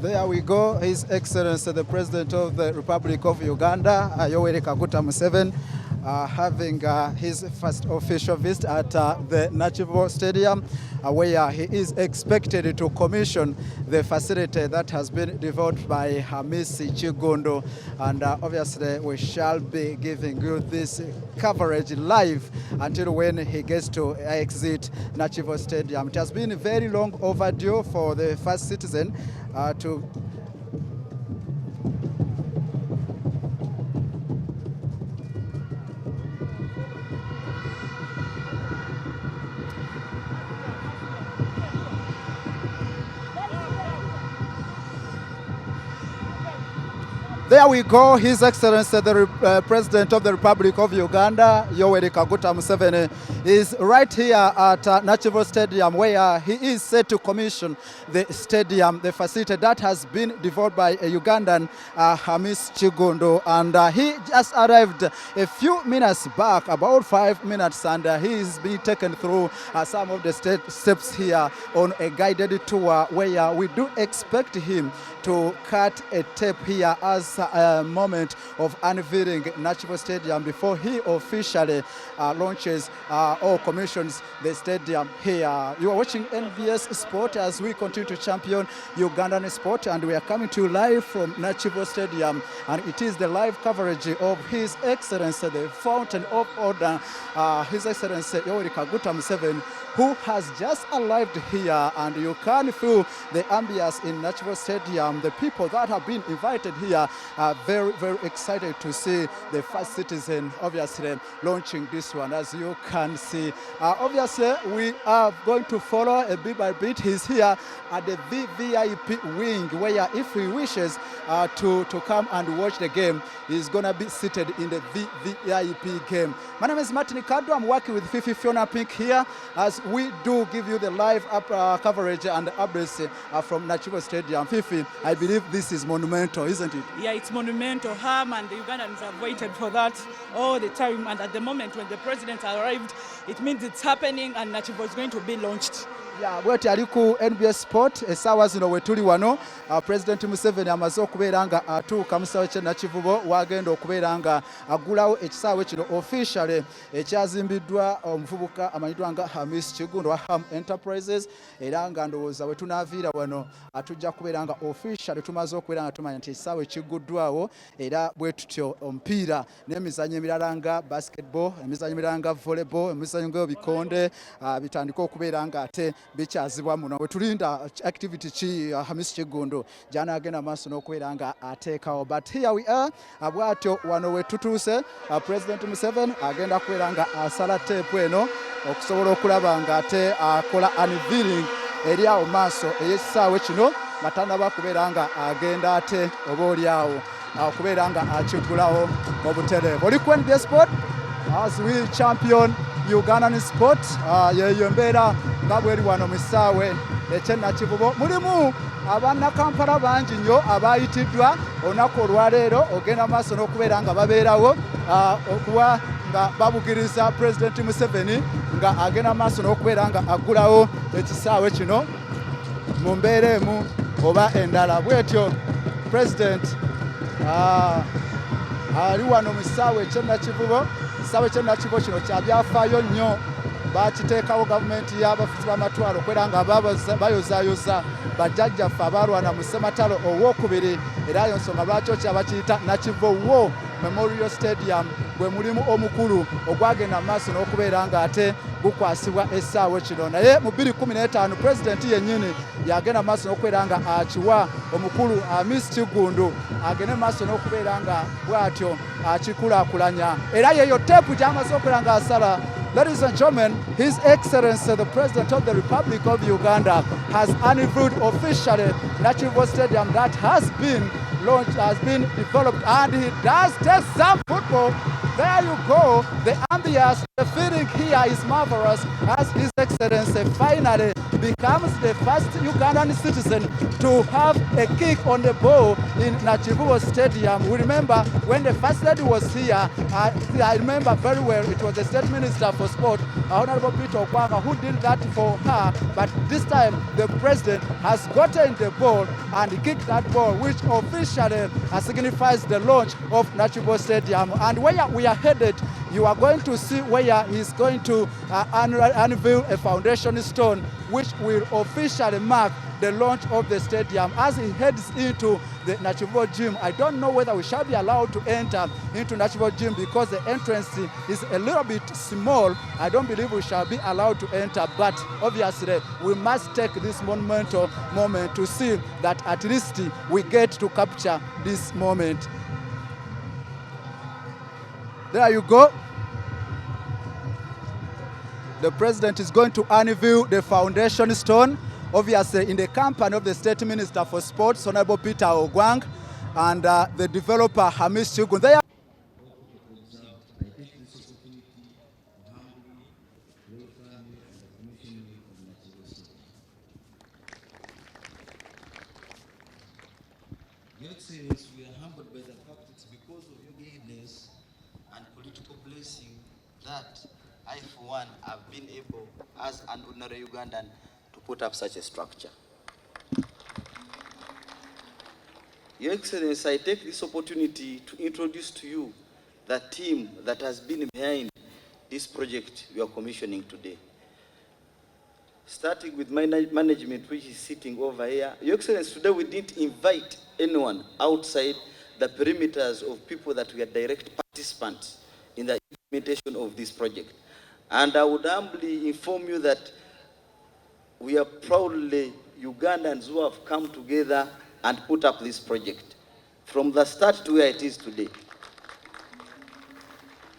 There we go, His Excellency the President of the Republic of Uganda, Yoweri Kaguta Museveni, having his first official visit at the nakivubo Stadium, where he is expected to commission the facility that has been developed by amidst Kiggundu. And obviously we shall be giving you this coverage live until when he gets to exit nakivubo Stadium. It has been very long overdue for the first citizen to There we go, His Excellency the President of the Republic of Uganda, Yoweri Kaguta Museveni, is right here at nakivubo Stadium, where he is set to commission the stadium, the facility that has been developed by a Ugandan, amidst Kiggundu. And he just arrived a few minutes back, about 5 minutes, and he is being taken through some of the steps here on a guided tour, where we do expect him to cut a tape here as a moment of unveiling nakivubo Stadium before he officially launches or commissions the stadium here. You are watching NBS Sport as we continue to champion Ugandan sport, and we are coming to you live from nakivubo Stadium, and it is the live coverage of His Excellency the Fountain of Order, His Excellency Yoweri Kaguta Museveni, who has just arrived here, and you can feel the ambience in nakivubo Stadium. The people that have been invited here are very, very excited to see the first citizen, obviously, launching this one, as you can see. Obviously, we are going to follow a bit by bit. He's here at the VVIP wing, where if he wishes to come and watch the game, he's going to be seated in the VVIP game. My name is Martin Kadu. I'm working with Fifi Fiona Pink here, as we do give you the live coverage and updates from nakivubo Stadium. Fifi, I believe this is monumental, isn't it? Yeah, it's monumental. Ham and the Ugandans have waited for that all the time. And at the moment when the president arrived, it means it's happening and nakivubo is going to be launched. Yeah, bweti ali ku NBS Sport esawa zino wetuli wano. President Museveni amaze okubeera nga atuuka mu kisaawe kye nakivubo wagenda okubeera nga agulawo ekisaawe kino officially ekyazimbiddwa omuvubuka amanyiddwa nga amidst Kiggundu wa Ham Enterprises, era nga ndowooza we tunaaviira wano atujja kubeera nga officially tumaze okubeera nga tumanya nti ekisaawe kigguddwawo, era bwe tutyo omupiira n'emizannyo emirala nga basketball, emizannyo emirala nga volleyball, emizannyo ng'ebikonde bitandika okubeera nga ate bikyazibwa muno we tulinda activity ki Hamis Kiggundu jana agenda maaso n'okubeera nga ateekawo, but here we are bwatyo wano we tutuuse President Museveni agenda kubeera nga asala teepu eno okusobola okulaba nga ate akola unveiling eri awo maaso ey'ekisaawe kino nga tannaba kubeera nga agenda ate oba oli awo okubeera nga akiggulawo mu butereevu. Oli ku NBS Sport as we champion Ugandan sport, yeyo mbeera nga bweri wano mu kisaawe ekyennakivubo. Mulimu abannakampala bangi nnyo abayitiddwa olunaku olwaleero ogenda maaso n'okubeera nga babeerawo okuba nga babugiriza President Museveni nga agenda maaso n'okubeera nga aggulawo ekisaawe kino mu mbeera emu oba endala. Bwetyo President ali wano mu kisaawe ekyennakivubo. Ekisaawe ekyennakivubo kino kya byafaayo nnyo, bakiteekawo gavumenti y'abafuzi b'amatwalo okubeera nga bayozaayoza bajjajjaffe abalwana mu ssematalo owookubiri, era yo nsonga lwaki bakiyita Nakivubo Memorial Stadium gwe mulimu omukulu ogwagenda mu maaso n'okubeera nga ate gukwasibwa essaawe kino. Naye mu 2015 pulezidenti yennyini yagenda mu maaso n'okubeera nga akiwa omukulu amidst Kiggundu agende mu maaso n'okubeera nga bw'atyo akikulaakulanya, era yeeyo teepu gy'amaze okubeera nga asala. Ladies and gentlemen, His Excellency the President of the Republic of Uganda has unveiled officially Nakivubo Stadium that has been launched, has been developed, and he does test some football. There you go. The ambience, the feeling here is marvelous as His Excellency finally becomes the first Ugandan citizen to have a kick on the ball in Nakivubo Stadium. We remember when the First Lady was here, I remember very well, it was the State Minister for Sport, Honorable Peter Okwanga, who did that for her, but this time the President has gotten the ball and kicked that ball, which officially signifies the launch of Nakivubo Stadium. And where we are headed, you are going to see where he's going to unveil a foundation stone which will officially mark the launch of the stadium. As he heads into the Nakivubo gym, I don't know whether we shall be allowed to enter into Nakivubo gym because the entrance is a little bit small. I don't believe we shall be allowed to enter, but obviously we must take this monumental moment to see that at least we get to capture this moment. There you go. The President is going to unveil the foundation stone, obviously in the company of the State Minister for Sports, Honorable Peter Ogwang, and the developer Hamis Kiggundu. Your Excellency, we are humbled by the fact it's because of your guidance and political blessing that I, for one, have been able, as an ordinary Ugandan, to put up such a structure. Your Excellency, I take this opportunity to introduce to you the team that has been behind this project we are commissioning today. Starting with management, which is sitting over here. Your Excellency, today we didn't invite anyone outside the perimeters of people that were direct participants in the implementation of this project. And I would humbly inform you that we are proudly Ugandans who have come together and put up this project from the start to where it is today.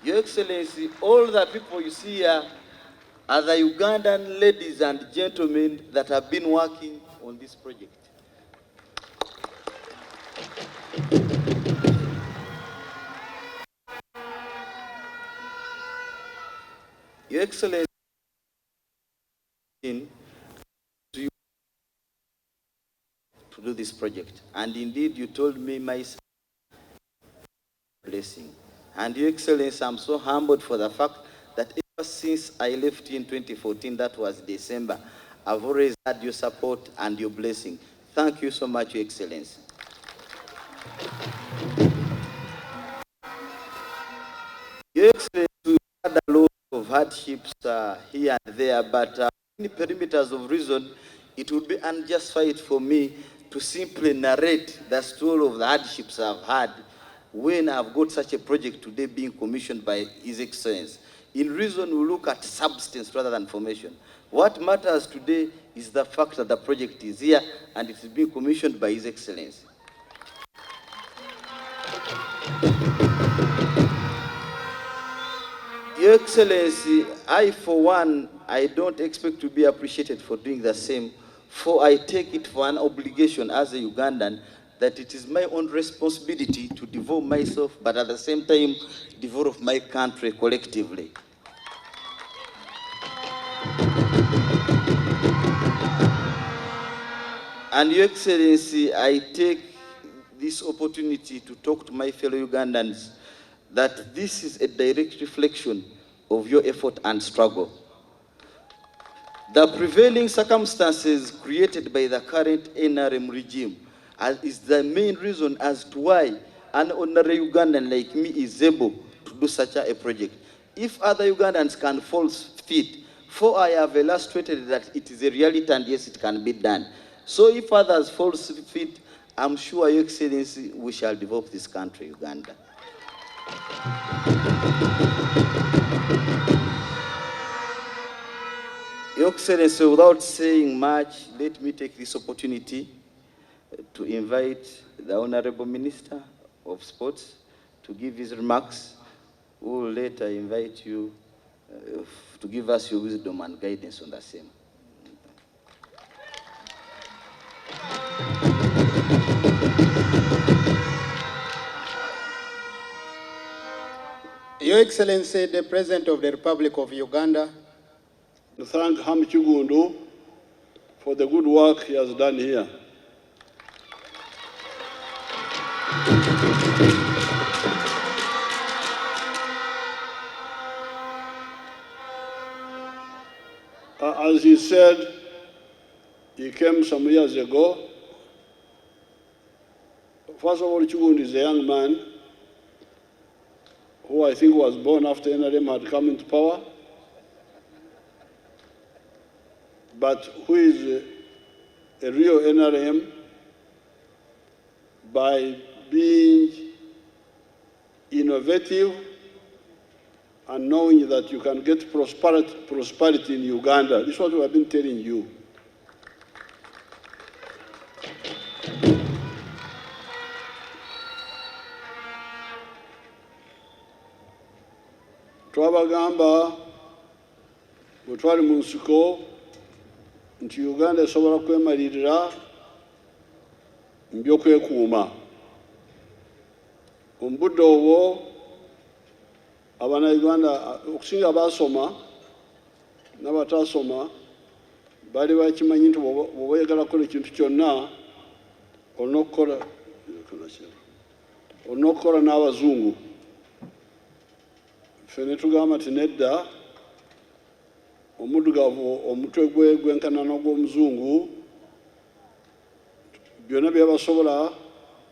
Your Excellency, all the people you see here are the Ugandan ladies and gentlemen that have been working on this project. Your Excellency, to do this project, and indeed you told me my blessing. And Your Excellency, I'm so humbled for the fact that ever since I left in 2014, that was December, I've always had your support and your blessing. Thank you so much, Your Excellency. Your Excellency, we had a lot of hardships here and there, but in the perimeters of reason, it would be unjustified for me to simply narrate the story of the hardships I've had when I've got such a project today being commissioned by His Excellency. In reason, we look at substance rather than formation. What matters today is the fact that the project is here and it is being commissioned by His Excellency. Your Excellency, I for one, I don't expect to be appreciated for doing the same, for I take it for an obligation as a Ugandan that it is my own responsibility to devote myself, but at the same time, develop my country collectively. And Your Excellency, I take this opportunity to talk to my fellow Ugandans that this is a direct reflection of your effort and struggle. The prevailing circumstances created by the current NRM regime is the main reason as to why an ordinary Ugandan like me is able to do such a project. If other Ugandans can fall fit, for I have illustrated that it is a reality and yes, it can be done. So if others fall fit, I'm sure, Your Excellency, we shall develop this country, Uganda. Your Excellency, without saying much, let me take this opportunity to invite the Honorable Minister of Sports to give his remarks. We will later invite you to give us your wisdom and guidance on the same. Your Excellency, the President of the Republic of Uganda, to thank Kiggundu for the good work he has done here. As he said, he came some years ago. First of all, Kiggundu is a young man who I think was born after NRM had come into power, but who is a real NRM by being innovative and knowing that you can get prosperity in Uganda. This is what we have been telling you. Twabagamba bwe twali mu nsiko nti Uganda esobola kwemalirira mu by'okwekuuma. Mu budde obwo Abannayuganda okusinga abaasoma n'abataasoma baali bakimanyi nti bw'oba oyagala kukola ekintu kyonna olina okukola n'Abazungu. Ffe ne tugamba nti nedda, omuddugavu omutwe gwe gwenkana n'ogw'Omuzungu, byonna bye basobola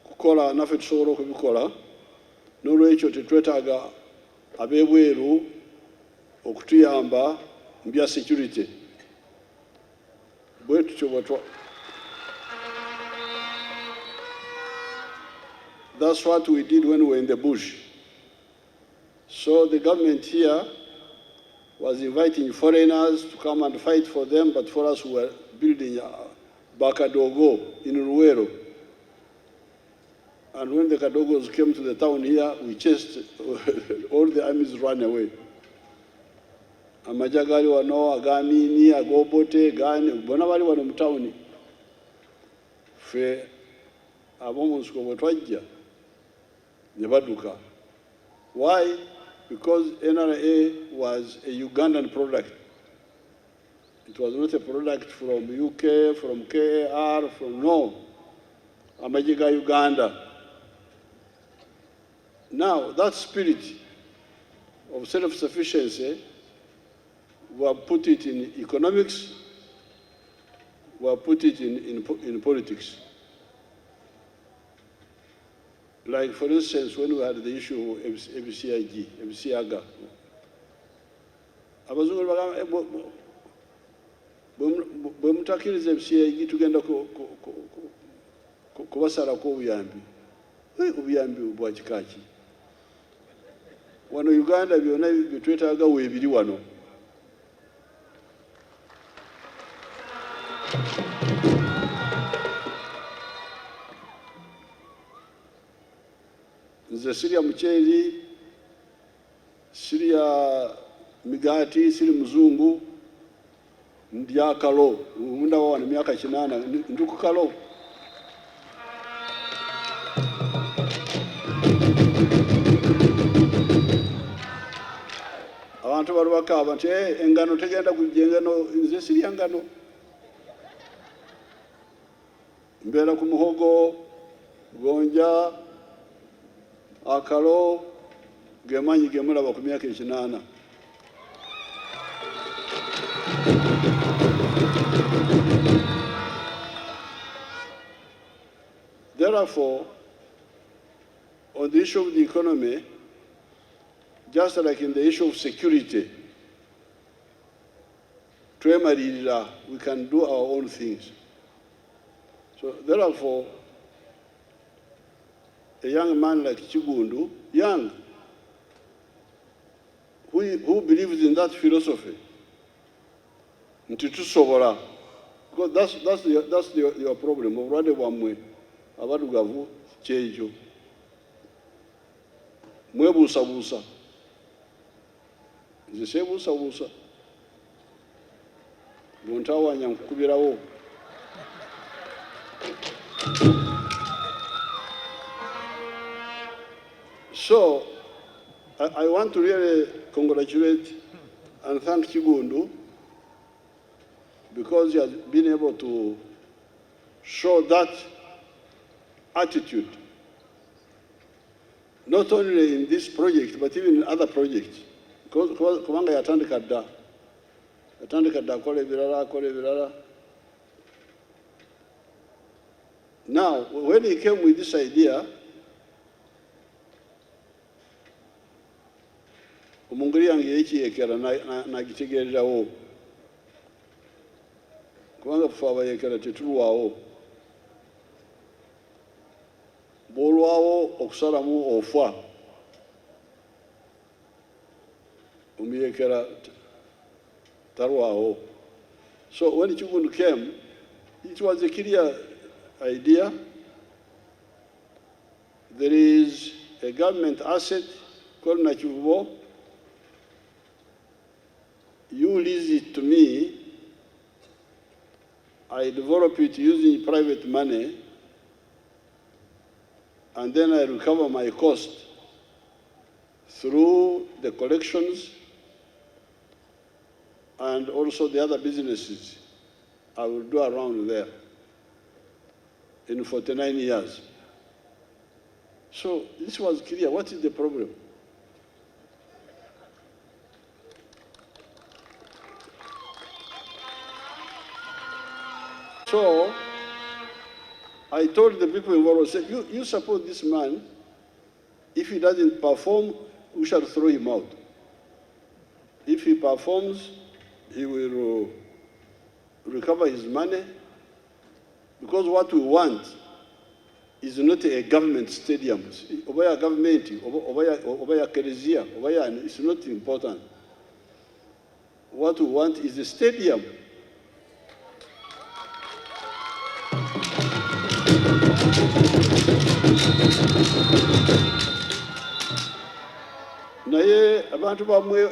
kukola naffe tusobola okubikola, n'olwekyo tetwetaaga ab'ebweru okutuyamba mu bya security. Bwe tutyo bwe That's what we did when we were in the bush. So the government here was inviting foreigners to come and fight for them, but for us we were building Bakadogo in Ruwero. And when the Kadogos came to the town here, we chased, all the armies ran away. Amajagali wano, Agamini, Agobote, Gani, Bonabali wano mutawuni. Fe, abomunsuko bwetwajja, ne baduka. Why? Because NRA was a Ugandan product. It was not a product from UK, from KAR, from no. Amajiga Uganda. Now, that spirit of self-sufficiency, we have put it in economics, we have put it in politics. Like, for instance, when we had the issue of MCIG, abazungu bagamba bwe mutakiriza MCIG tugenda kubasalako obuyambi. Obuyambi bwa kika ki? Wano Uganda byonna bye twetaaga weebiri wano. Nze sirya muceeri, sirya migati, siri muzungu, ndya kalo. Munda wana miaka 8 nduku kalo. Abantu barubakaba nti engano tegenda kujja engano, nze sirya ngano. Mbeera ku muhogo, gonja, akalo, gemanyi gemulaba ku myaka 8. Therefore, on the issue of the economy, just like in the issue of security, we can do our own things. So therefore, a young man like Kiggundu, young, who believes in that philosophy, because that's your problem. Already wamwe abadugavu chejo mwebuusabuusa nze seebuusabuusa bontawanya nkukubirawo. So I want to really congratulate and thank Kiggundu because he has been able to show that attitude, not only in this project, but even in other projects. Kubanga yatandika dda akola ebirala. Now, when he came with this idea, omungeri yange yekiyeekera nagitegeererawo kubanga ffe abayeekera tetulwawo. Bw'olwawo okusalamu ofa, omuyeekera talwawo. So when Kiggundu came, it was a clear idea. There is a government asset called nakivubo. You lease it to me, I develop it using private money, and then I recover my cost through the collections and also the other businesses I will do around there in 49 years. So this was clear. What is the problem? So I told the people involved, I said, you support this man. If he doesn't perform, we shall throw him out. If he performs, he will recover his money. Because what we want is not a government stadium. Obaya government, obaya keresia, it's not important. What we want is a stadium. Naye abantu bamwe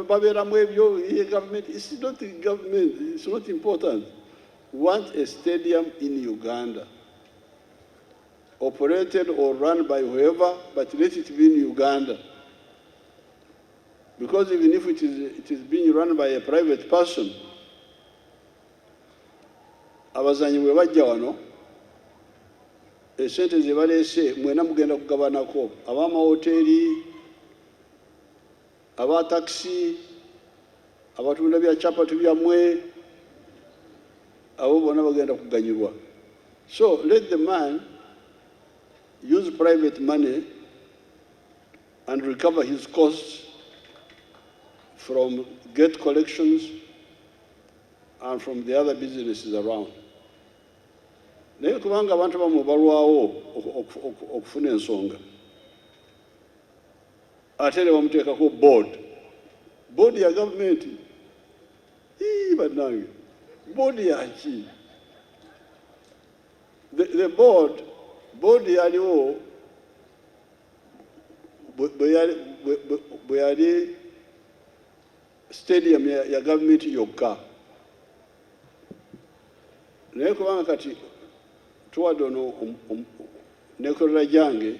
baberamu ebyo government. It's not government. It's not important. We want a stadium in Uganda, operated or run by whoever, but let it be in Uganda. Because even if it is being run by a private person, abazanyi bwe bajja wano, esente ze baleese mwena mugenda kugabanako, ab'amahoteri, aba taxi, abatunda bya chapati byammwe, abo bonna bagenda kuganyirwa. So let the man use private money and recover his costs from gate collections and from the other businesses around. Naye kubanga abantu bamwe balwawo okufuna ensonga, ate ne bamuteekako board ya gavumenti. Bannange, board yaki? the board yaliwo bwe yali stadium ya government yokka. Naye kubanga kati tuwadde ono nekolera gyange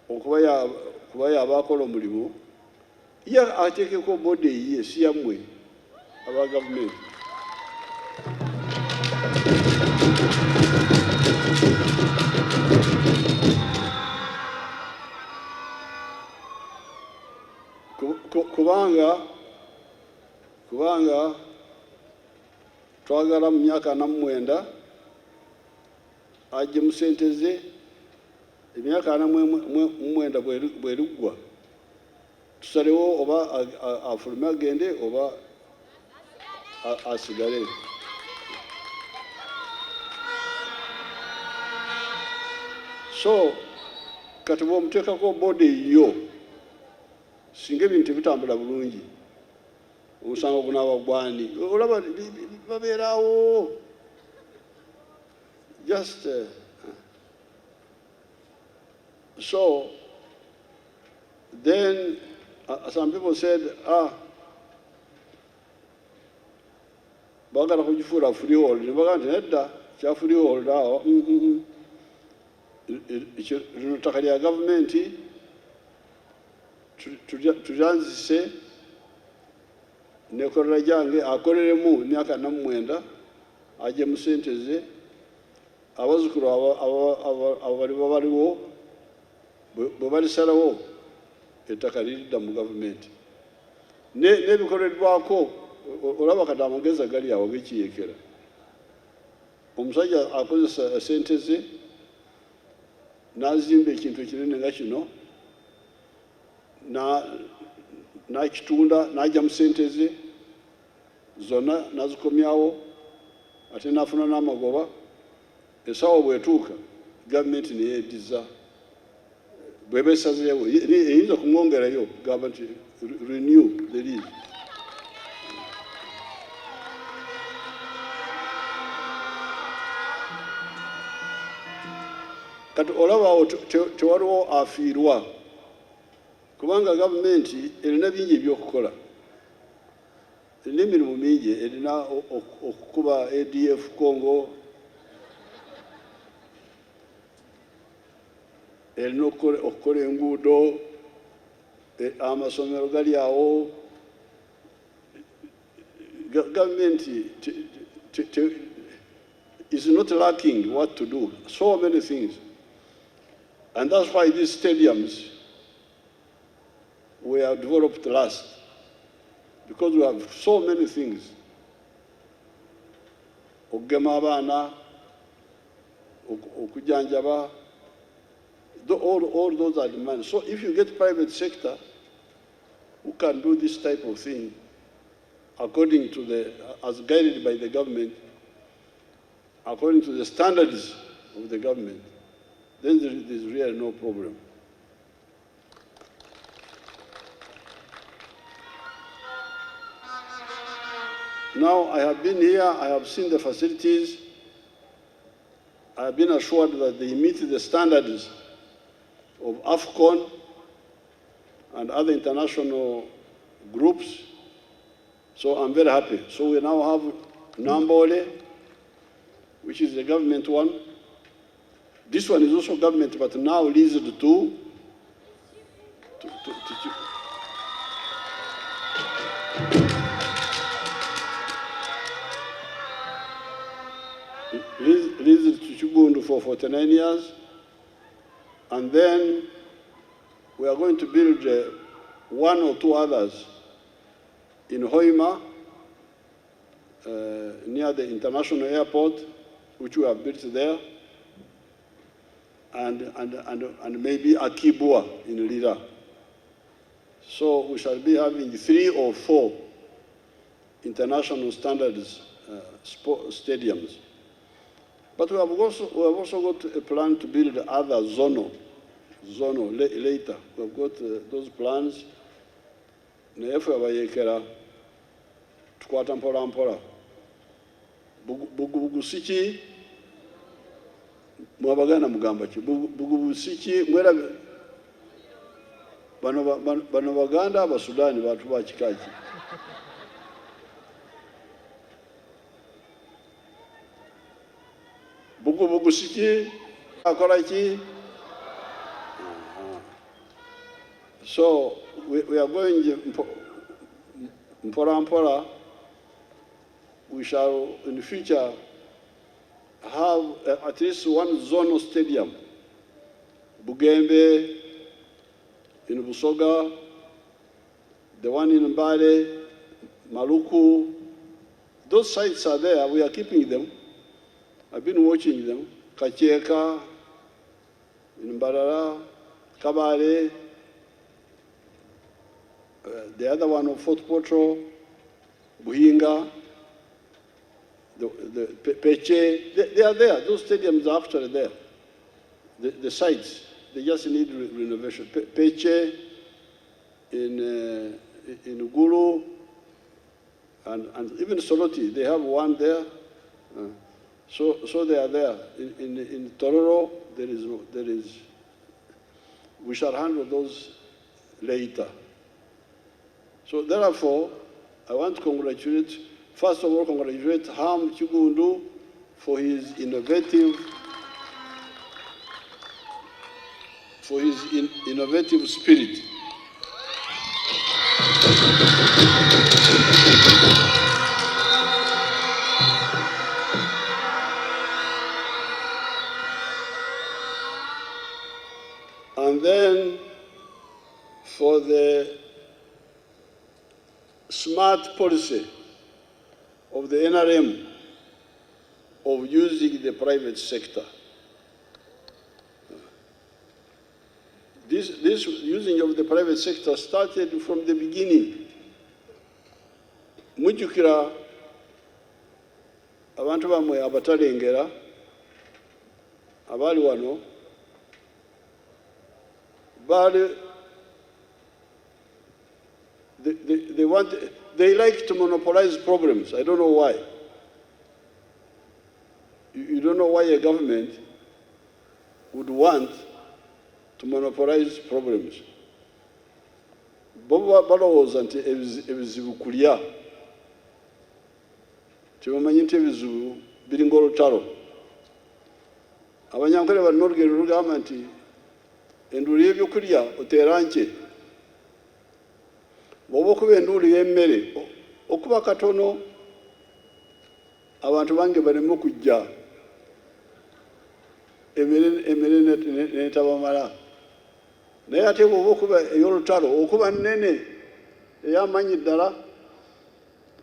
okuba yabaakola omulimu, ye ateekeko boodi eyiye si yammwe aba gavumenti. kubanga twagala mu myaka 49 ajje mu ssente ze, emyaka 49 bw'eruggwa tusalewo oba afulume agende oba asigale. So kati bw'omuteekako boodi yo, singa ebintu bitambula bulungi, omusango gunaaba gwani? Olaba babeerawo just so then some people said, bagala kugifuula freehold. Ne bagamba nti nedda kya freehold awo, lino ttaka lya gavumenti, tulyanzise nekolera gyange akoleremu emyaka 49 ajje mu ssente ze, abazzukulu abo baliwo bwe balisalawo ettaka liridda mu gavumenti n'ebikolerwako. Olaba kati amagezi agali awo gekiyekera. Omusajja akozesa ssente ze n'azimba ekintu ekinene nga kino, n'akitunda n'ajja mu ssente ze zonna n'azikomyawo, ate n'afuna n'amagoba. Essaawa bw'etuuka gavumenti neyeeddiza, bw'eba esazeewo eyinza kumwongerayo gamba nti renew the lease. Kati olaba awo tewaliwo afiirwa, kubanga gavumenti erina bingi ebyokukola, erina emirimu mingi, erina okukuba ADF Congo, erina okukola enguudo, amasomero gali awo. Gavumenti is not lacking what to do, so many things. And that's why these stadiums were developed last, because we have so many things. Okugema abaana, okujanjaba, all those are demands. So if you get private sector who can do this type of thing according to as guided by the government, according to the standards of the government, then there's really no problem. Now, I have been here, I have seen the facilities. I have been assured that they meet the standards of AFCON and other international groups. So I'm very happy. So we now have Nambole, which is the government one. This one is also government, but now leased to Kiggundu for 49 years. And then we are going to build 1 or 2 others in Hoima, near the international airport, which we have built there, and maybe Akibua in Lira. So we shall be having 3 or 4 international standards stadiums. But we have also got a plan to build other zono later. We have got those plans. Nefe abayekera tukwata mpola mpola. Bugu siki mwabagana mugamba ki bugubusiki mwera bano Baganda abasudani bantu ba kikaki bugubusiki akola ki. So we are going mpora. We shall in the future have at least one zonal stadium. Bugembe, in Busoga, the one in Mbale, Maluku. Those sites are there. We are keeping them. I've been watching them. Kacheka, in Mbarara, Kabale, the other one of Fort Potro, Buhinga, the Peche, they are there. Those stadiums are actually there. The sites, they just need renovation. Peche in Uguru and even Soloti, they have one there. So they are there. In Tororo, there is. We shall handle those later. So therefore, I want to congratulate. First of all, congratulate Ham Kiggundu for his innovative spirit. And then for the smart policy of the NRM of using the private sector. This using of the private sector started from the beginning. Mujukira abantu bamwe abatalengera abali wano they like to monopolize problems. I don't know why. You don't know why a government would want to monopolize problems. Bobo balowooza nti ebizibu kulya. Tebamanyi nti ebizibu biringa olutalo. Abanyankole balina olugero lugamba nti enduuli y'ebyokulya oteera nki. Bw'oba okuba enduuli y'emmere okuba katono abantu bange baleme okujja emmere netabamala. Naye ate bw'oba okuba ey'olutalo okuba nnene ey'amaanyi ddala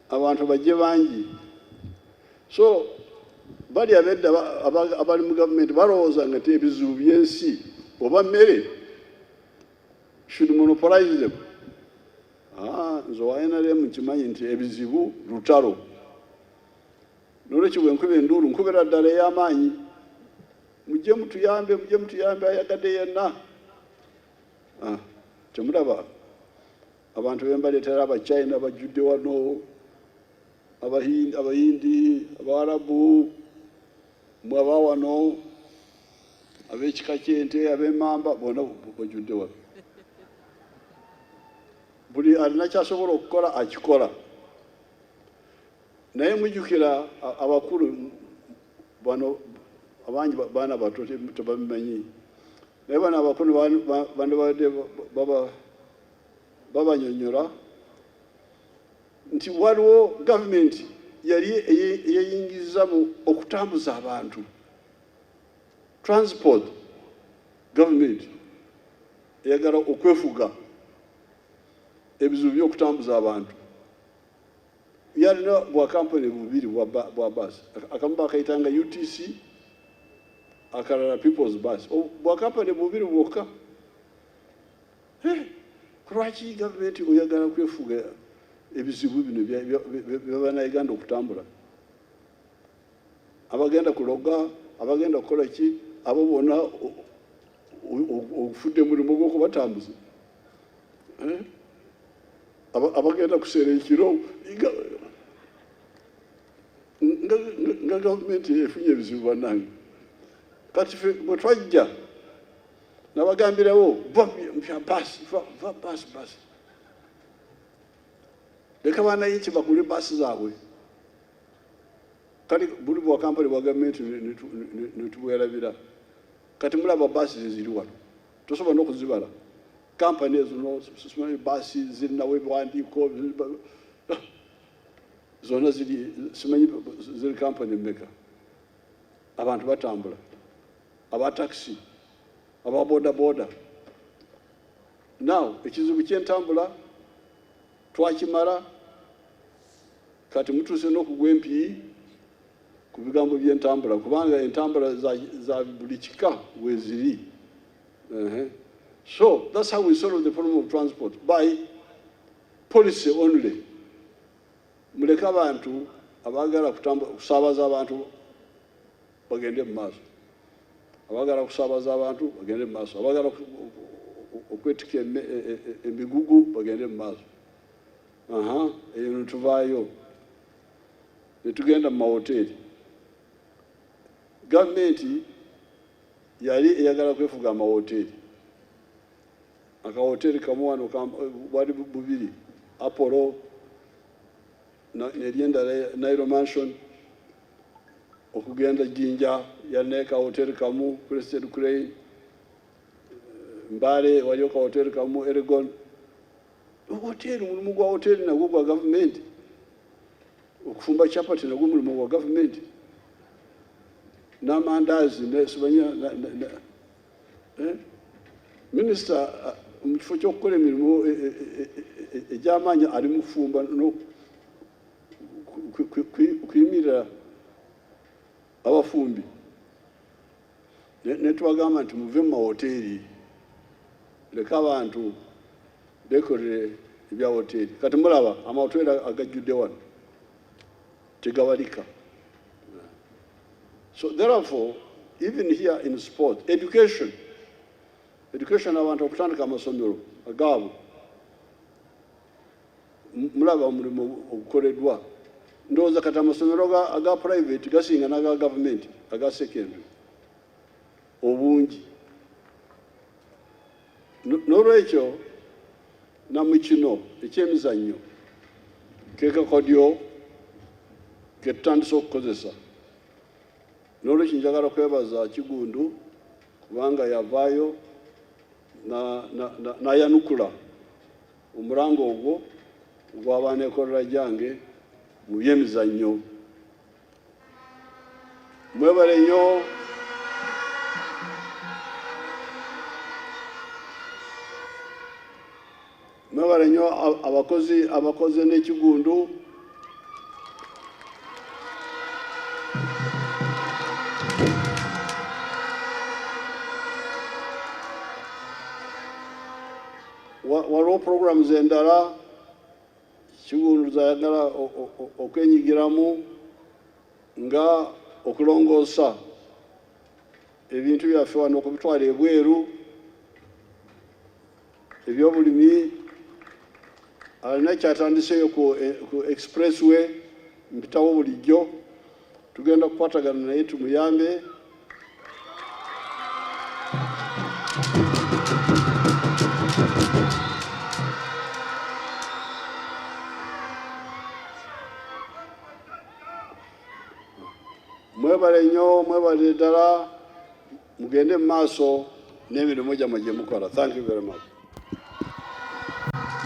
abantu bajje bangi. So bali abedda abali mu gavumenti balowooza nga ebizibu by'ensi oba mmere should monopolize them. Nze wa NRM nkimanyi nti ebizibu lutalo. N'olwekyo bwe nkuba enduulu nkubira ddala ey'amaanyi. Mujje mutuyambe ayagadde yenna. Temulaba abantu bembaleetera abachina bajjudde wano, abayindi, abawarabu, mwe aba wano, ab'ekika ky'ente, ab'emmamba, bonna bajjudde wano. Buli alina kyasobola okukola akikola. Naye mujjukira abakulu bano abangi baana bato tebabimanyi. Naye bano abakulu bandibadde babanyonnyola nti waliwo gavumenti yali eyeyingiza mu okutambuza abantu. Transport gavumenti eyagala okwefuga ebizibu by'okutambuza abantu. Yalina bwakampani bubiri bwa bus. Akamu bakayitanga UTC, akalala People's Bus. Bwakampani bubiri bwokka. Lwaki gavumenti oyagala kwefuga ebizibu bino by'Abannayuganda okutambula? Abagenda kuloga, abagenda kukola ki, abo bonna ofudde mulimu gw'okubatambuza. Abagenda kuseera ekiro nga gavumenti efunye ebizibu bannange. kati bwe twajja nabagambirawo basi leka banayiki bagule basi zaabwe kati buli bwa kampani bwa gavumenti netubwerabira kati mulaba basi ziri wano tosobola n'okuzibala kampani ezo simanyi basi zirinawo ebiwandiiko zonna ziri simanyi ziri kampani mmeka abantu batambula aba taxi aba bodaboda now ekizibu ky'entambula twakimala kati mutuuse n'okugwa empii ku bigambo by'entambula kubanga entambula za buli kika weziri. So that's how we solve the problem of transport, by policy only. Muleka abantu abagala kusaabaza abantu bagende mu maaso, abagala kusaabaza abantu bagende mu maaso, abagala okwetika emigugu bagende mu maaso. Eyo netuvaayo netugenda mu mahoteri. Gavumenti yali eyagala kwefuga amahoteri. Akahoteri kamu wano wali bubiri, Apollo n'eryendala Nairo Mansion, okugenda Jinja yalina kahoteri kamu Crested Crane, Mbale waliyo kahoteri kamu Elgon. Hoteri, mulimu gwa hoteri nagwo gwa gavumenti. Okufumba chapati nagwo mulimu gwa gavumenti. N'amandazi nesibanya Minister mu kifo ky'okukola emirimu egy'amaanyi ali mu kufumba kuyimirira abafumbi. Netubagamba nti muve mu mahoteri, leka abantu bekolere ebya hoteri. Kati mulaba amahoteri agajjudde wano tegabalika. So therefore, even here in sport, education abantu okutandika amasomero agaabo mulaba omulimu ogukoleddwa. Ndowooza kati amasomero aga private gasinga n'aga gavumenti aga secondary obungi. N'olwekyo namu kino ekyemizannyo ke kakodyo ke tutandise okukozesa. N'olwekyo njagala kwebaza Kiggundu kubanga yavaayo n'ayanukula omulango ogwo ogw'abaana ekolera gyange mu byemizannyo. Mwebale nnyo. Mwebale nnyo abakozi ne Kiggundu. Waliwo programs endala Kiggundu zayagala okwenyigiramu nga okulongoosa ebintu byaffe wano okubitwala ebweru, ebyobulimi. Alina kyatandiseyo ku expressway mpitawo bulijjo, tugenda kukwatagana naye tumuyambe. Mwebale nnyo, mwebale ddala, mugende mu maaso n'emirimu gyammwe gye mukola. Thank you very much.